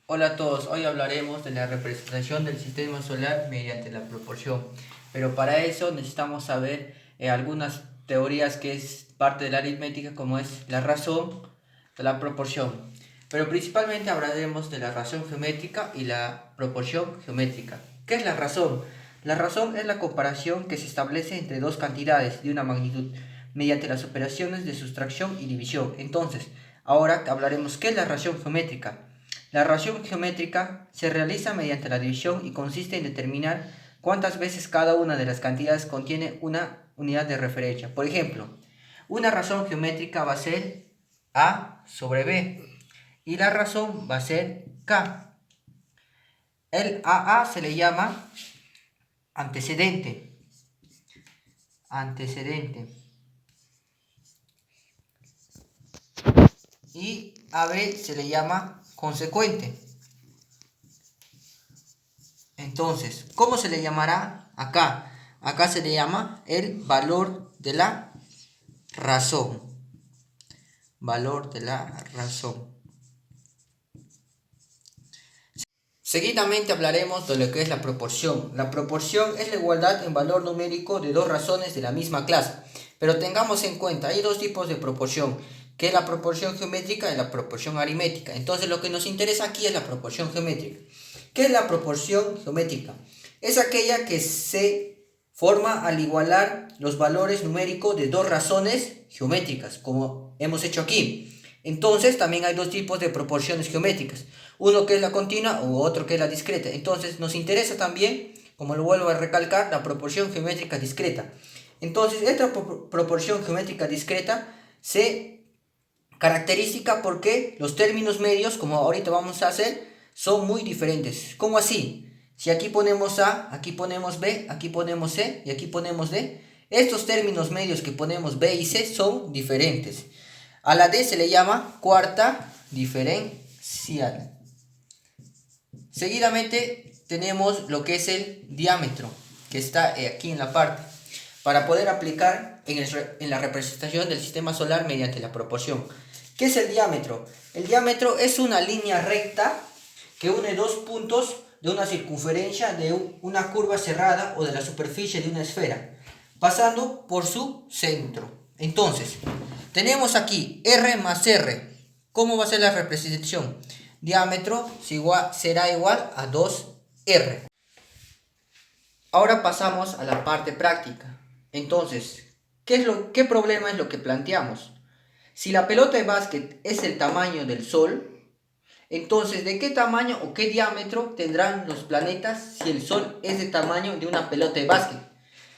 Hola a todos, hoy hablaremos de la representación del sistema solar mediante la proporción, pero para eso necesitamos saber algunas teorías que es parte de la aritmética como es la razón de la proporción, pero principalmente hablaremos de la razón geométrica y la proporción geométrica. ¿Qué es la razón? La razón es la comparación que se establece entre dos cantidades de una magnitud mediante las operaciones de sustracción y división. Entonces, ahora hablaremos qué es la razón geométrica. La razón geométrica se realiza mediante la división y consiste en determinar cuántas veces cada una de las cantidades contiene una unidad de referencia. Por ejemplo, una razón geométrica va a ser A sobre B y la razón va a ser K. El AA se le llama antecedente. Antecedente. Y AB se le llama consecuente. Entonces, ¿cómo se le llamará acá? Acá se le llama el valor de la razón. Valor de la razón. Seguidamente hablaremos de lo que es la proporción. La proporción es la igualdad en valor numérico de dos razones de la misma clase. Pero tengamos en cuenta, hay dos tipos de proporción, que es la proporción geométrica y la proporción aritmética. Entonces lo que nos interesa aquí es la proporción geométrica. ¿Qué es la proporción geométrica? Es aquella que se forma al igualar los valores numéricos de dos razones geométricas, como hemos hecho aquí. Entonces también hay dos tipos de proporciones geométricas, uno que es la continua u otro que es la discreta. Entonces nos interesa también, como lo vuelvo a recalcar, la proporción geométrica discreta. Entonces esta proporción geométrica discreta se caracteriza porque los términos medios, como ahorita vamos a hacer, son muy diferentes. ¿Cómo así? Si aquí ponemos A, aquí ponemos B, aquí ponemos C y aquí ponemos D, estos términos medios que ponemos B y C son diferentes. A la D se le llama cuarta diferencial. Seguidamente tenemos lo que es el diámetro, que está aquí en la parte, para poder aplicar en la representación del sistema solar mediante la proporción. ¿Qué es el diámetro? El diámetro es una línea recta que une dos puntos de una circunferencia de una curva cerrada o de la superficie de una esfera, pasando por su centro. Entonces, tenemos aquí R más R. ¿Cómo va a ser la representación? Diámetro será igual a 2R. Ahora pasamos a la parte práctica. Entonces, ¿qué problema es lo que planteamos? Si la pelota de básquet es el tamaño del Sol, entonces, ¿de qué tamaño o qué diámetro tendrán los planetas si el Sol es de tamaño de una pelota de básquet?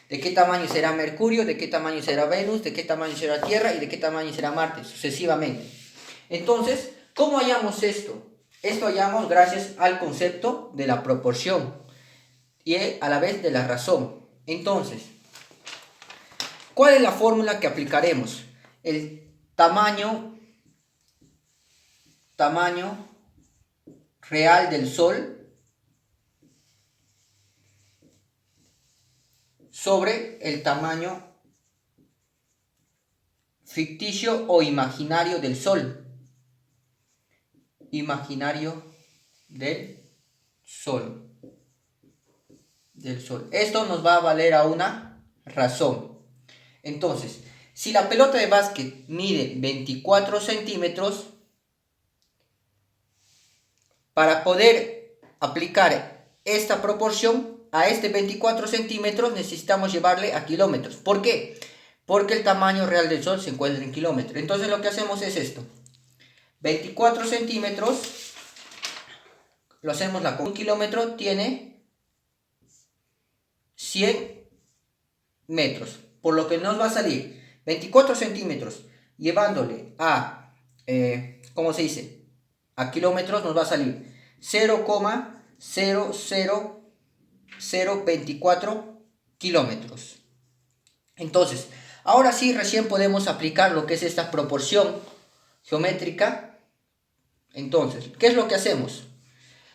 ¿De qué tamaño será Mercurio? ¿De qué tamaño será Venus? ¿De qué tamaño será Tierra? ¿Y de qué tamaño será Marte? Sucesivamente. Entonces, ¿cómo hallamos esto? Esto hallamos gracias al concepto de la proporción y a la vez de la razón. Entonces, ¿cuál es la fórmula que aplicaremos? El tamaño real del Sol sobre el tamaño ficticio o imaginario del Sol. Imaginario del Sol. Esto nos va a valer a una razón. Entonces, si la pelota de básquet mide 24 centímetros, para poder aplicar esta proporción a este 24 centímetros necesitamos llevarle a kilómetros. ¿Por qué? Porque el tamaño real del Sol se encuentra en kilómetros. Entonces lo que hacemos es esto. 24 centímetros, lo hacemos con un kilómetro, tiene 100 metros. Por lo que nos va a salir 24 centímetros llevándole a, ¿cómo se dice? A kilómetros nos va a salir 0,00024 kilómetros. Entonces, ahora sí recién podemos aplicar lo que es esta proporción geométrica. Entonces, ¿qué es lo que hacemos?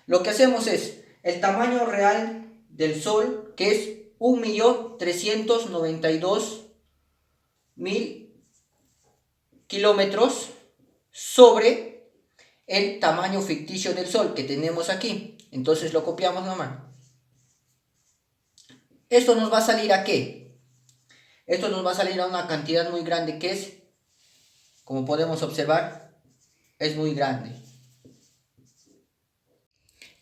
Lo que hacemos es el tamaño real del Sol, que es 1.392.000 kilómetros, sobre el tamaño ficticio del Sol que tenemos aquí. Entonces lo copiamos nomás. ¿Esto nos va a salir a qué? Esto nos va a salir a una cantidad muy grande que es, como podemos observar, es muy grande.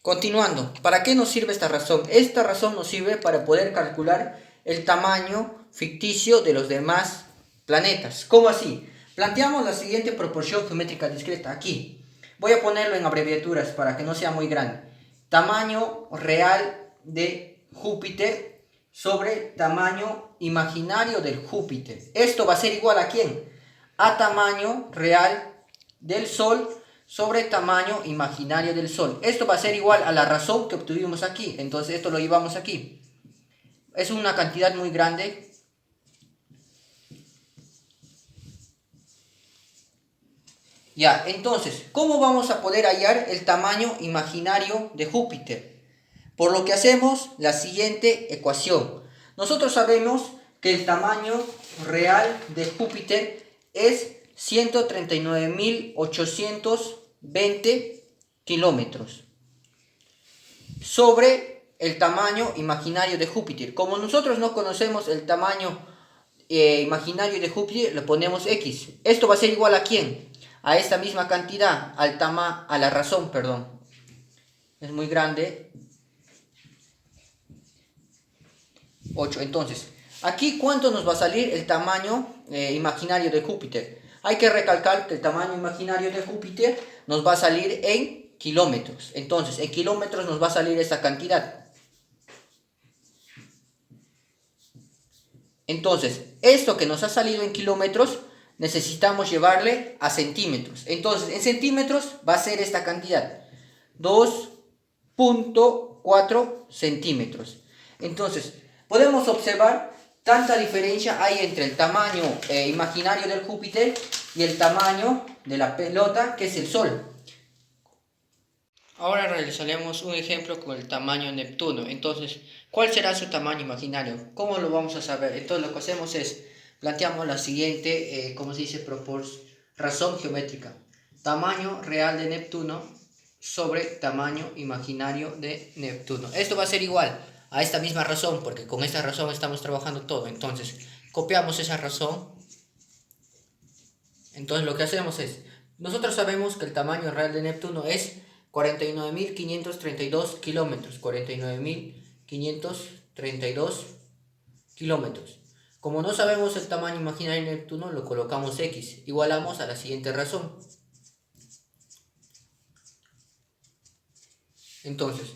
Continuando, ¿para qué nos sirve esta razón? Esta razón nos sirve para poder calcular el tamaño ficticio de los demás planetas. ¿Cómo así? Planteamos la siguiente proporción geométrica discreta aquí. Voy a ponerlo en abreviaturas para que no sea muy grande. Tamaño real de Júpiter sobre tamaño imaginario del Júpiter. Esto va a ser igual a ¿quién? A tamaño real del Sol sobre tamaño imaginario del Sol. Esto va a ser igual a la razón que obtuvimos aquí. Entonces esto lo llevamos aquí. Es una cantidad muy grande. Ya, entonces, ¿cómo vamos a poder hallar el tamaño imaginario de Júpiter? Por lo que hacemos la siguiente ecuación. Nosotros sabemos que el tamaño real de Júpiter es 139.820 kilómetros sobre el tamaño imaginario de Júpiter. Como nosotros no conocemos el tamaño imaginario de Júpiter, le ponemos X. Esto va a ser igual a ¿quién? A esta misma cantidad, a la razón, perdón. Es muy grande. 8. Entonces, aquí ¿cuánto nos va a salir el tamaño imaginario de Júpiter? Hay que recalcar que el tamaño imaginario de Júpiter nos va a salir en kilómetros. Entonces, en kilómetros nos va a salir esta cantidad. Entonces, esto que nos ha salido en kilómetros, necesitamos llevarle a centímetros. Entonces, en centímetros va a ser esta cantidad. 2.4 centímetros. Entonces, podemos observar tanta diferencia hay entre el tamaño imaginario del Júpiter y el tamaño de la pelota que es el Sol. Ahora realizaremos un ejemplo con el tamaño Neptuno. Entonces, ¿cuál será su tamaño imaginario? ¿Cómo lo vamos a saber? Entonces, lo que hacemos es, planteamos la siguiente, ¿cómo se dice? Razón geométrica. Tamaño real de Neptuno sobre tamaño imaginario de Neptuno. Esto va a ser igual a esta misma razón, porque con esta razón estamos trabajando todo. Entonces, copiamos esa razón. Entonces, lo que hacemos es, nosotros sabemos que el tamaño real de Neptuno es 49.532 kilómetros. 49.532 kilómetros. Como no sabemos el tamaño imaginario de Neptuno, lo colocamos X. Igualamos a la siguiente razón. Entonces,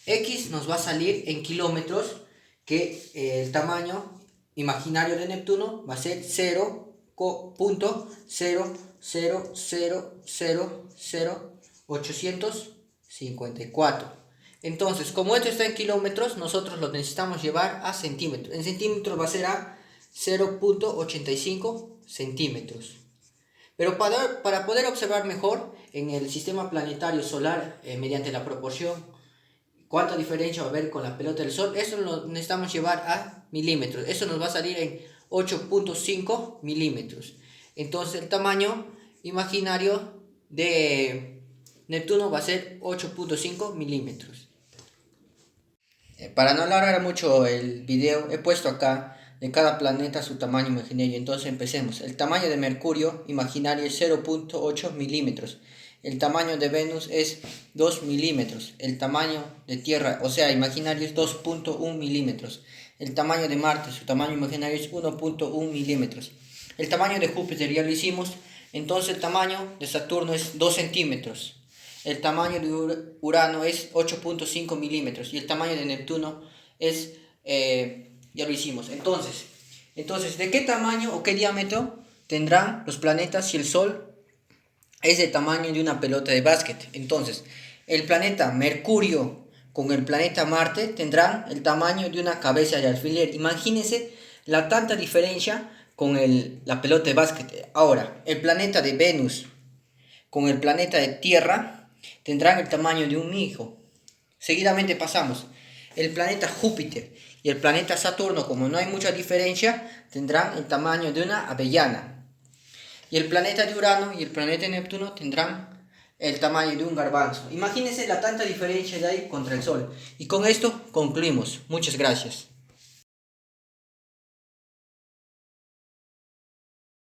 X nos va a salir en kilómetros, que el tamaño imaginario de Neptuno va a ser 0.0000854. Entonces, como esto está en kilómetros, nosotros lo necesitamos llevar a centímetros. En centímetros va a ser a 0.85 centímetros. Pero para poder observar mejor en el sistema planetario solar, mediante la proporción, cuánta diferencia va a haber con la pelota del Sol, eso lo necesitamos llevar a milímetros. Eso nos va a salir en 8.5 milímetros. Entonces el tamaño imaginario de Neptuno va a ser 8.5 milímetros. Para no alargar mucho el video, he puesto acá de cada planeta su tamaño imaginario. Entonces empecemos. El tamaño de Mercurio imaginario es 0.8 milímetros. El tamaño de Venus es 2 milímetros. El tamaño de Tierra, o sea, imaginario, es 2.1 milímetros. El tamaño de Marte, su tamaño imaginario es 1.1 milímetros. El tamaño de Júpiter ya lo hicimos. Entonces el tamaño de Saturno es 2 centímetros. El tamaño de Urano es 8.5 milímetros. Y el tamaño de Neptuno es, ya lo hicimos. Entonces, ¿de qué tamaño o qué diámetro tendrán los planetas si el Sol es del tamaño de una pelota de básquet? Entonces, el planeta Mercurio con el planeta Marte tendrán el tamaño de una cabeza de alfiler. Imagínense la tanta diferencia con la pelota de básquet. Ahora, el planeta de Venus con el planeta de Tierra tendrán el tamaño de un higo. Seguidamente pasamos. El planeta Júpiter y el planeta Saturno, como no hay mucha diferencia, tendrán el tamaño de una avellana. Y el planeta de Urano y el planeta de Neptuno tendrán el tamaño de un garbanzo. Imagínense la tanta diferencia que hay contra el Sol. Y con esto concluimos. Muchas gracias.